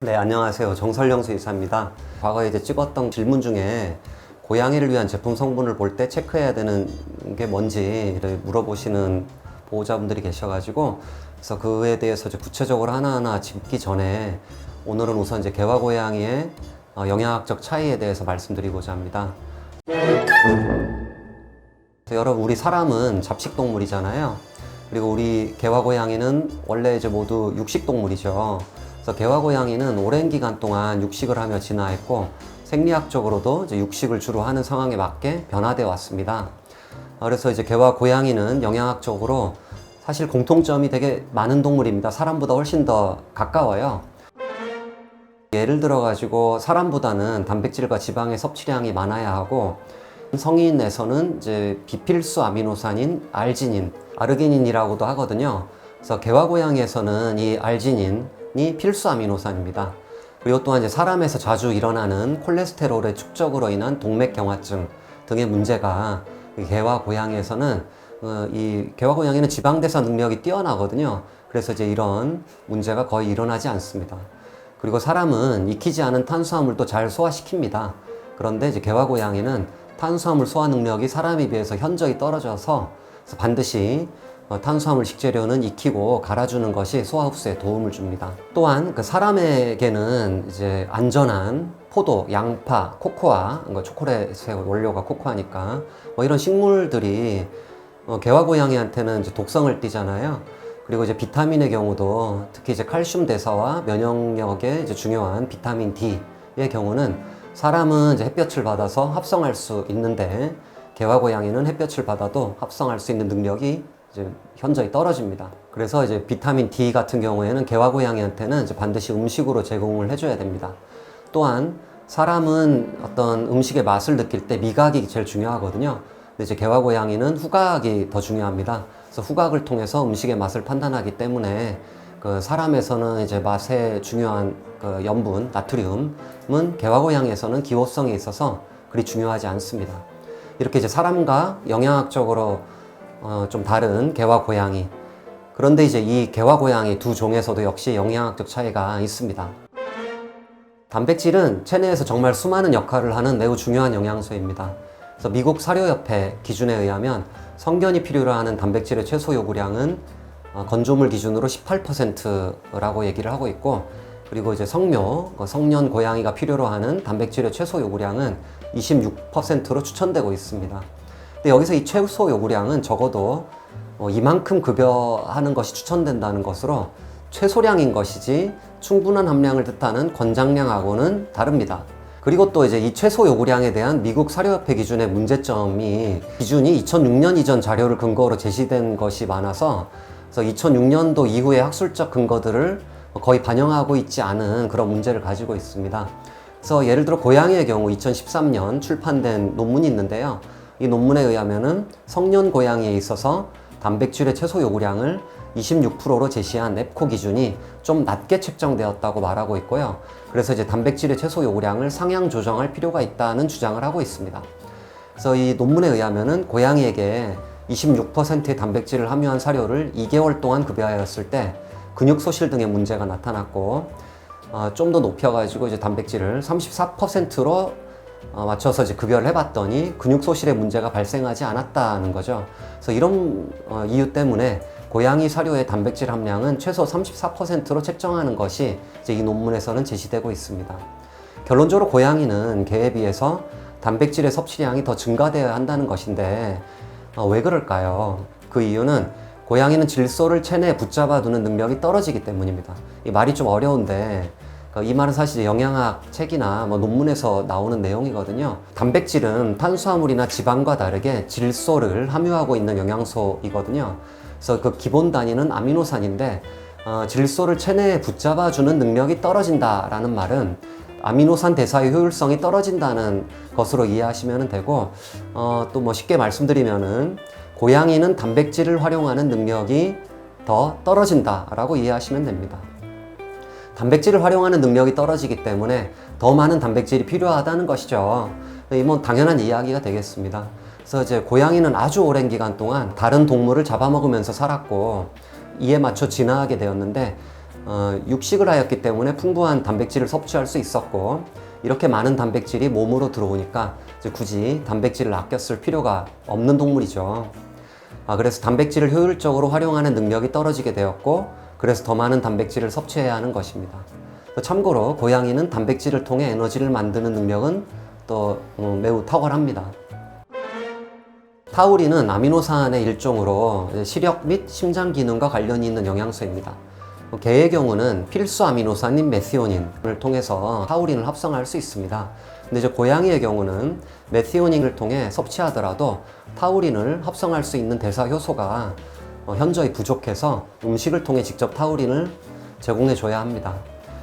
네, 안녕하세요. 정설영 수의사입니다. 과거에 이제 찍었던 질문 중에 고양이를 위한 제품 성분을 볼 때 체크해야 되는 게 뭔지를 물어보시는 보호자분들이 계셔가지고, 그래서 그에 대해서 이제 구체적으로 하나하나 짚기 전에 오늘은 우선 이제 개와 고양이의 영양학적 차이에 대해서 말씀드리고자 합니다. 여러분, 우리 사람은 잡식 동물이잖아요. 그리고 우리 개와 고양이는 원래 이제 모두 육식 동물이죠. 그래서 개와 고양이는 오랜 기간 동안 육식을 하며 진화했고, 생리학적으로도 이제 육식을 주로 하는 상황에 맞게 변화되어 왔습니다. 그래서 이제 개와 고양이는 영양학적으로 사실 공통점이 되게 많은 동물입니다. 사람보다 훨씬 더 가까워요. 예를 들어 가지고 사람보다는 단백질과 지방의 섭취량이 많아야 하고, 성인에서는 이제 비필수 아미노산인 알지닌, 아르기닌이라고도 하거든요. 그래서 개와 고양이에서는 이 알지닌이 필수 아미노산입니다. 그리고 또한 이제 사람에서 자주 일어나는 콜레스테롤의 축적으로 인한 동맥경화증 등의 문제가 개와 고양이에서는 이 개와 고양이는 지방 대사 능력이 뛰어나거든요. 그래서 이제 이런 문제가 거의 일어나지 않습니다. 그리고 사람은 익히지 않은 탄수화물도 잘 소화시킵니다. 그런데 이제 개와 고양이는 탄수화물 소화 능력이 사람에 비해서 현저히 떨어져서 반드시 탄수화물 식재료는 익히고 갈아주는 것이 소화 흡수에 도움을 줍니다. 또한 그 사람에게는 이제 안전한 포도, 양파, 코코아, 초콜릿의 원료가 코코아니까 이런 식물들이 개와 고양이한테는 이제 독성을 띠잖아요. 그리고 이제 비타민의 경우도 특히 이제 칼슘 대사와 면역력에 이제 중요한 비타민 D의 경우는 사람은 이제 햇볕을 받아서 합성할 수 있는데 개와 고양이는 햇볕을 받아도 합성할 수 있는 능력이 이제 현저히 떨어집니다. 그래서 이제 비타민 D 같은 경우에는 개와 고양이한테는 이제 반드시 음식으로 제공을 해줘야 됩니다. 또한 사람은 어떤 음식의 맛을 느낄 때 미각이 제일 중요하거든요. 근데 이제 개와 고양이는 후각이 더 중요합니다. 그래서 후각을 통해서 음식의 맛을 판단하기 때문에 그 사람에서는 이제 맛에 중요한 그 염분, 나트륨은 개와 고양이에서는 기호성이 있어서 그리 중요하지 않습니다. 이렇게 이제 사람과 영양학적으로 좀 다른 개와 고양이. 그런데 이제 이 개와 고양이 두 종에서도 역시 영양학적 차이가 있습니다. 단백질은 체내에서 정말 수많은 역할을 하는 매우 중요한 영양소입니다. 그래서 미국 사료협회 기준에 의하면 성견이 필요로 하는 단백질의 최소 요구량은 건조물 기준으로 18%라고 얘기를 하고 있고, 그리고 이제 성묘, 성년 고양이가 필요로 하는 단백질의 최소 요구량은 26%로 추천되고 있습니다. 근데 여기서 이 최소 요구량은 적어도 이만큼 급여하는 것이 추천된다는 것으로 최소량인 것이지 충분한 함량을 뜻하는 권장량하고는 다릅니다. 그리고 또 이제 이 최소 요구량에 대한 미국 사료협회 기준의 문제점이 기준이 2006년 이전 자료를 근거로 제시된 것이 많아서 그래서 2006년도 이후의 학술적 근거들을 거의 반영하고 있지 않은 그런 문제를 가지고 있습니다. 그래서 예를 들어 고양이의 경우 2013년 출판된 논문이 있는데요. 이 논문에 의하면은 성년 고양이에 있어서 단백질의 최소 요구량을 26%로 제시한 앱코 기준이 좀 낮게 책정되었다고 말하고 있고요. 그래서 이제 단백질의 최소 요구량을 상향 조정할 필요가 있다는 주장을 하고 있습니다. 그래서 이 논문에 의하면은 고양이에게 26%의 단백질을 함유한 사료를 2개월 동안 급여하였을 때 근육 소실 등의 문제가 나타났고, 좀 더 높여가지고 이제 단백질을 34%로 맞춰서 이제 급여를 해봤더니 근육 소실의 문제가 발생하지 않았다는 거죠. 그래서 이런 이유 때문에 고양이 사료의 단백질 함량은 최소 34%로 책정하는 것이 이제 이 논문에서는 제시되고 있습니다. 결론적으로 고양이는 개에 비해서 단백질의 섭취량이 더 증가되어야 한다는 것인데 왜 그럴까요? 그 이유는 고양이는 질소를 체내에 붙잡아 두는 능력이 떨어지기 때문입니다. 이 말이 좀 어려운데 이 말은 사실 영양학 책이나 논문에서 나오는 내용이거든요. 단백질은 탄수화물이나 지방과 다르게 질소를 함유하고 있는 영양소이거든요. 그래서 그 기본 단위는 아미노산인데 질소를 체내에 붙잡아 주는 능력이 떨어진다라는 말은 아미노산 대사의 효율성이 떨어진다는 것으로 이해하시면 되고, 또 쉽게 말씀드리면은 고양이는 단백질을 활용하는 능력이 더 떨어진다라고 이해하시면 됩니다. 단백질을 활용하는 능력이 떨어지기 때문에 더 많은 단백질이 필요하다는 것이죠. 당연한 이야기가 되겠습니다. 그래서 이제 고양이는 아주 오랜 기간 동안 다른 동물을 잡아먹으면서 살았고, 이에 맞춰 진화하게 되었는데 육식을 하였기 때문에 풍부한 단백질을 섭취할 수 있었고, 이렇게 많은 단백질이 몸으로 들어오니까 이제 굳이 단백질을 아껴 쓸 필요가 없는 동물이죠. 그래서 단백질을 효율적으로 활용하는 능력이 떨어지게 되었고, 그래서 더 많은 단백질을 섭취해야 하는 것입니다. 참고로 고양이는 단백질을 통해 에너지를 만드는 능력은 또 매우 탁월합니다. 타우린은 아미노산의 일종으로 시력 및 심장 기능과 관련이 있는 영양소입니다. 개의 경우는 필수 아미노산인 메티오닌을 통해서 타우린을 합성할 수 있습니다. 근데 이제 고양이의 경우는 메티오닌을 통해 섭취하더라도 타우린을 합성할 수 있는 대사 효소가 현저히 부족해서 음식을 통해 직접 타우린을 제공해 줘야 합니다.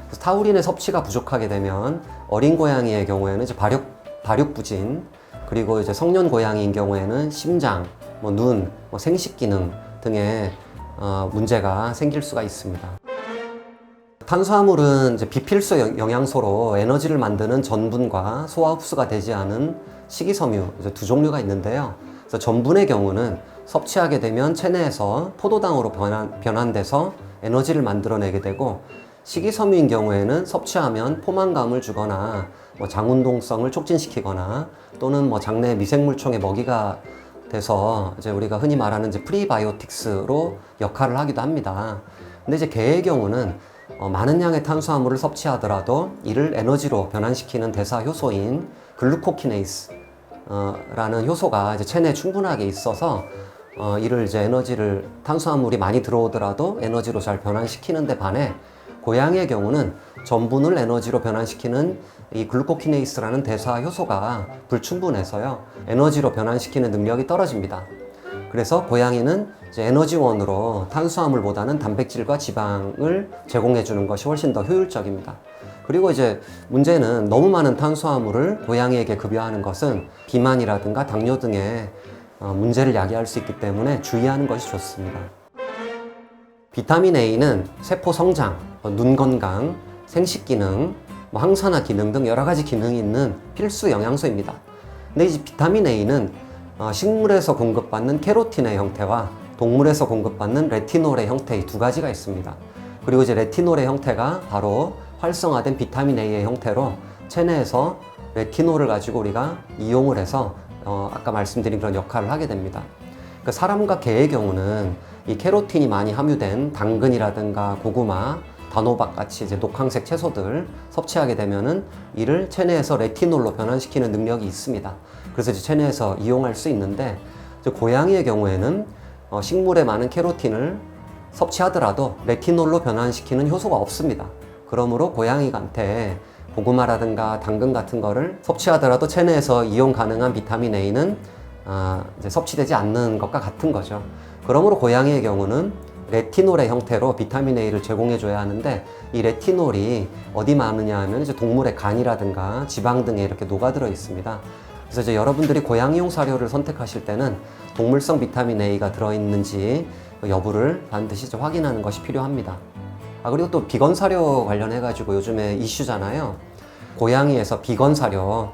그래서 타우린의 섭취가 부족하게 되면 어린 고양이의 경우에는 이제 발육부진, 그리고 이제 성년 고양이인 경우에는 심장, 눈, 생식 기능 등의 문제가 생길 수가 있습니다. 탄수화물은 이제 비필수 영양소로 에너지를 만드는 전분과 소화 흡수가 되지 않은 식이섬유 이제 두 종류가 있는데요. 그래서 전분의 경우는 섭취하게 되면 체내에서 포도당으로 변환돼서 에너지를 만들어내게 되고, 식이섬유인 경우에는 섭취하면 포만감을 주거나 장운동성을 촉진시키거나 또는 장내 미생물총의 먹이가 돼서 이제 우리가 흔히 말하는 이제 프리바이오틱스로 역할을 하기도 합니다. 근데 이제 개의 경우는 많은 양의 탄수화물을 섭취하더라도 이를 에너지로 변환시키는 대사 효소인 글루코키네이스 라는 효소가 이제 체내에 충분하게 있어서 이를 이제 탄수화물이 많이 들어오더라도 에너지로 잘 변환시키는 데 반해, 고양이의 경우는 전분을 에너지로 변환시키는 이 글루코키네이스라는 대사 효소가 불충분해서요, 에너지로 변환시키는 능력이 떨어집니다. 그래서 고양이는 이제 에너지원으로 탄수화물보다는 단백질과 지방을 제공해 주는 것이 훨씬 더 효율적입니다. 그리고 이제 문제는 너무 많은 탄수화물을 고양이에게 급여하는 것은 비만이라든가 당뇨 등의 문제를 야기할 수 있기 때문에 주의하는 것이 좋습니다. 비타민 A는 세포 성장, 눈 건강, 생식 기능, 항산화 기능 등 여러 가지 기능이 있는 필수 영양소입니다. 근데 이 비타민 A는 식물에서 공급받는 케로틴의 형태와 동물에서 공급받는 레티놀의 형태, 이 두 가지가 있습니다. 그리고 이제 레티놀의 형태가 바로 활성화된 비타민 A의 형태로 체내에서 레티놀을 가지고 우리가 이용을 해서 아까 말씀드린 그런 역할을 하게 됩니다. 그러니까 사람과 개의 경우는 이 케로틴이 많이 함유된 당근이라든가 고구마, 단호박 같이 이제 녹황색 채소들 섭취하게 되면은 이를 체내에서 레티놀로 변환시키는 능력이 있습니다. 그래서 이제 체내에서 이용할 수 있는데, 이제 고양이의 경우에는 식물에 많은 케로틴을 섭취하더라도 레티놀로 변환시키는 효소가 없습니다. 그러므로 고양이한테 고구마라든가 당근 같은 거를 섭취하더라도 체내에서 이용 가능한 비타민 A는 이제 섭취되지 않는 것과 같은 거죠. 그러므로 고양이의 경우는 레티놀의 형태로 비타민 A를 제공해 줘야 하는데, 이 레티놀이 어디 많으냐 하면 이제 동물의 간이라든가 지방 등에 이렇게 녹아들어 있습니다. 그래서 이제 여러분들이 고양이용 사료를 선택하실 때는 동물성 비타민 A가 들어있는지 여부를 반드시 확인하는 것이 필요합니다. 그리고 또 비건 사료 관련해 가지고 요즘에 이슈잖아요. 고양이에서 비건 사료,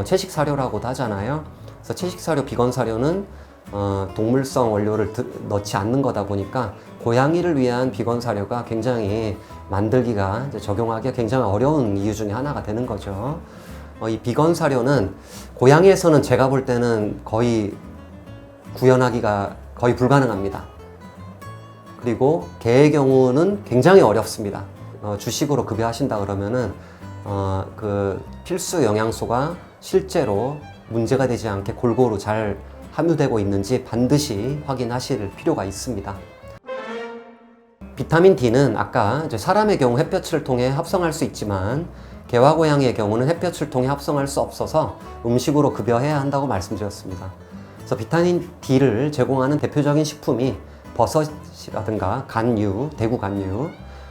채식 사료라고도 하잖아요. 그래서 채식 사료, 비건 사료는 동물성 원료를 넣지 않는 거다 보니까 고양이를 위한 비건 사료가 굉장히 만들기가, 이제 적용하기가 굉장히 어려운 이유 중에 하나가 되는 거죠. 이 비건 사료는 고양이에서는 제가 볼 때는 거의 구현하기가 거의 불가능합니다. 그리고 개의 경우는 굉장히 어렵습니다. 주식으로 급여하신다 그러면은 그 필수 영양소가 실제로 문제가 되지 않게 골고루 잘 함유되고 있는지 반드시 확인하실 필요가 있습니다. 비타민 D는 아까 이제 사람의 경우 햇볕을 통해 합성할 수 있지만 개와 고양이의 경우는 햇볕을 통해 합성할 수 없어서 음식으로 급여해야 한다고 말씀드렸습니다. 그래서 비타민 D를 제공하는 대표적인 식품이 버섯이라든가 간류, 대구 간류,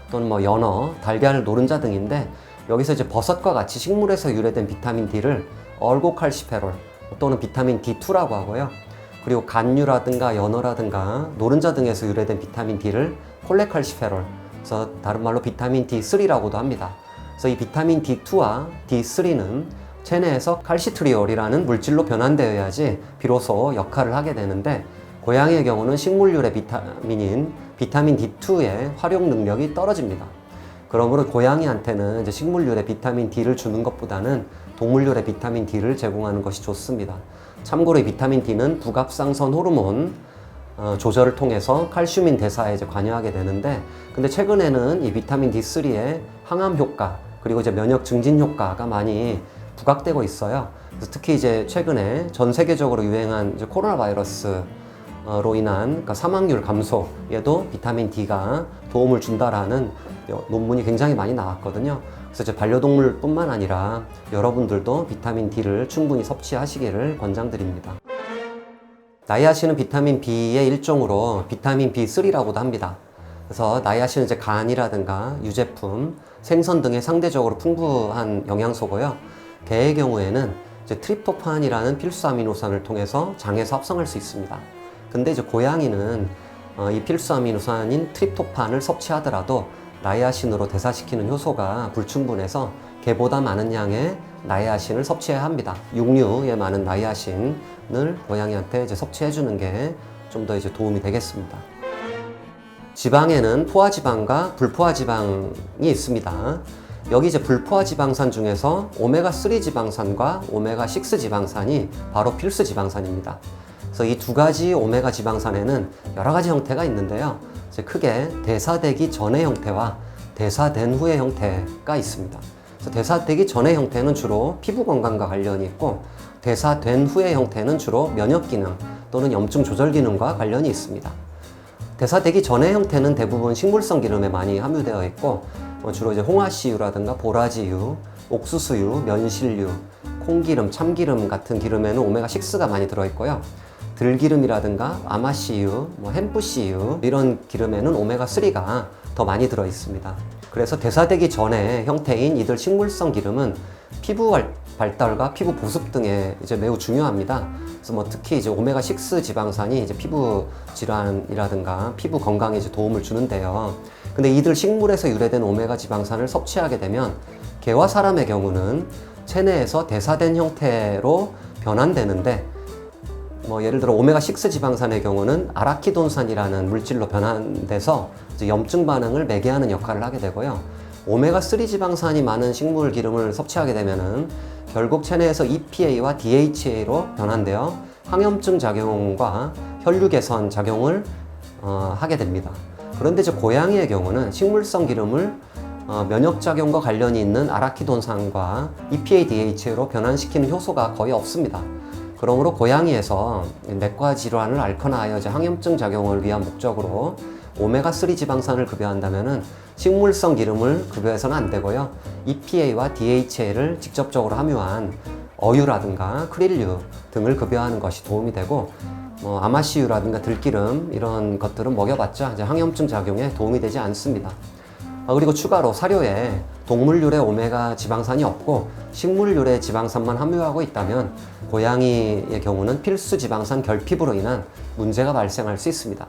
또는 연어, 달걀, 노른자 등인데, 여기서 이제 버섯과 같이 식물에서 유래된 비타민 D를 얼고칼시페롤 또는 비타민 D2라고 하고요. 그리고 간류라든가 연어라든가 노른자 등에서 유래된 비타민 D를 콜레칼시페롤, 그래서 다른 말로 비타민 D3라고도 합니다. 그래서 이 비타민 D2와 D3는 체내에서 칼시트리올이라는 물질로 변환되어야지 비로소 역할을 하게 되는데, 고양이의 경우는 식물유래 비타민인 비타민 D2의 활용 능력이 떨어집니다. 그러므로 고양이한테는 이제 식물류의 비타민 D를 주는 것보다는 동물류의 비타민 D를 제공하는 것이 좋습니다. 참고로 이 비타민 D는 부갑상선 호르몬 조절을 통해서 칼슘인 대사에 이제 관여하게 되는데, 근데 최근에는 이 비타민 D3의 항암 효과 그리고 이제 면역 증진 효과가 많이 부각되고 있어요. 그래서 특히 이제 최근에 전 세계적으로 유행한 이제 코로나 바이러스로 인한 그러니까 사망률 감소에도 비타민 D가 도움을 준다라는 논문이 굉장히 많이 나왔거든요. 그래서 이제 반려동물뿐만 아니라 여러분들도 비타민 D를 충분히 섭취하시기를 권장드립니다. 나이아신은 비타민 B의 일종으로 비타민 B3라고도 합니다. 그래서 나이아신은 이제 간이라든가 유제품, 생선 등에 상대적으로 풍부한 영양소고요. 개의 경우에는 이제 트립토판이라는 필수 아미노산을 통해서 장에서 합성할 수 있습니다. 근데 이제 고양이는 이 필수 아미노산인 트립토판을 섭취하더라도 나이아신으로 대사시키는 효소가 불충분해서 개보다 많은 양의 나이아신을 섭취해야 합니다. 육류에 많은 나이아신을 고양이한테 이제 섭취해 주는 게 좀 더 이제 도움이 되겠습니다. 지방에는 포화지방과 불포화지방이 있습니다. 여기 이제 불포화지방산 중에서 오메가3 지방산과 오메가6 지방산이 바로 필수 지방산입니다. 그래서 이 두 가지 오메가 지방산에는 여러 가지 형태가 있는데요. 이제 크게 대사되기 전의 형태와 대사된 후의 형태가 있습니다. 그래서 대사되기 전의 형태는 주로 피부 건강과 관련이 있고, 대사된 후의 형태는 주로 면역 기능 또는 염증 조절 기능과 관련이 있습니다. 대사되기 전의 형태는 대부분 식물성 기름에 많이 함유되어 있고, 주로 이제 홍화씨유라든가 보라지유, 옥수수유, 면실유, 콩기름, 참기름 같은 기름에는 오메가6가 많이 들어있고요. 들기름이라든가 아마씨유, 햄프씨유 이런 기름에는 오메가3가 더 많이 들어있습니다. 그래서 대사되기 전의 형태인 이들 식물성 기름은 피부 발달과 피부 보습 등에 이제 매우 중요합니다. 그래서 특히 이제 오메가6 지방산이 이제 피부 질환이라든가 피부 건강에 이제 도움을 주는데요. 근데 이들 식물에서 유래된 오메가 지방산을 섭취하게 되면 개와 사람의 경우는 체내에서 대사된 형태로 변환되는데, 예를 들어 오메가6 지방산의 경우는 아라키돈산이라는 물질로 변환돼서 이제 염증 반응을 매개하는 역할을 하게 되고요. 오메가3 지방산이 많은 식물 기름을 섭취하게 되면은 결국 체내에서 EPA와 DHA로 변환되어 항염증 작용과 혈류 개선 작용을 하게 됩니다. 그런데 이제 고양이의 경우는 식물성 기름을 면역 작용과 관련이 있는 아라키돈산과 EPA, DHA로 변환시키는 효소가 거의 없습니다. 그러므로 고양이에서 내과 질환을 앓거나 하여 항염증 작용을 위한 목적으로 오메가3 지방산을 급여한다면 식물성 기름을 급여해서는 안 되고요. EPA와 DHA를 직접적으로 함유한 어유라든가 크릴류 등을 급여하는 것이 도움이 되고, 아마씨유라든가 들기름 이런 것들은 먹여봤자 이제 항염증 작용에 도움이 되지 않습니다. 그리고 추가로 사료에 동물류의 오메가 지방산이 없고 식물류의 지방산만 함유하고 있다면 고양이의 경우는 필수 지방산 결핍으로 인한 문제가 발생할 수 있습니다.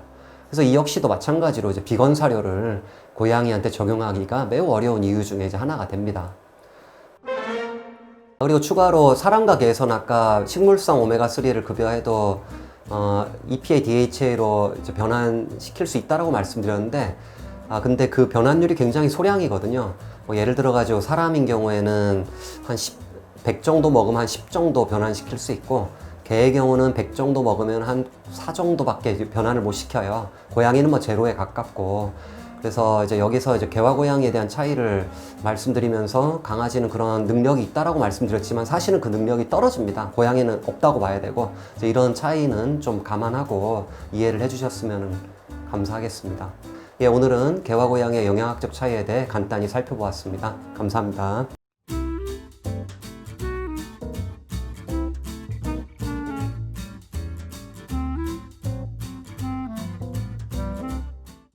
그래서 이 역시도 마찬가지로 이제 비건 사료를 고양이한테 적용하기가 매우 어려운 이유 중에 이제 하나가 됩니다. 그리고 추가로 사람과 개에서는 아까 식물성 오메가3를 급여해도 EPA, DHA로 이제 변환시킬 수 있다라고 말씀드렸는데, 근데 그 변환율이 굉장히 소량이거든요. 예를 들어가지고 사람인 경우에는 한 100 정도 먹으면 한 10 정도 변환시킬 수 있고, 개의 경우는 100 정도 먹으면 한 4 정도밖에 변환을 못 시켜요. 고양이는 제로에 가깝고. 그래서 이제 여기서 이제 개와 고양이에 대한 차이를 말씀드리면서 강아지는 그런 능력이 있다라고 말씀드렸지만 사실은 그 능력이 떨어집니다. 고양이는 없다고 봐야 되고, 이제 이런 차이는 좀 감안하고 이해를 해주셨으면 감사하겠습니다. 오늘은 개와 고양이의 영양학적 차이에 대해 간단히 살펴보았습니다. 감사합니다.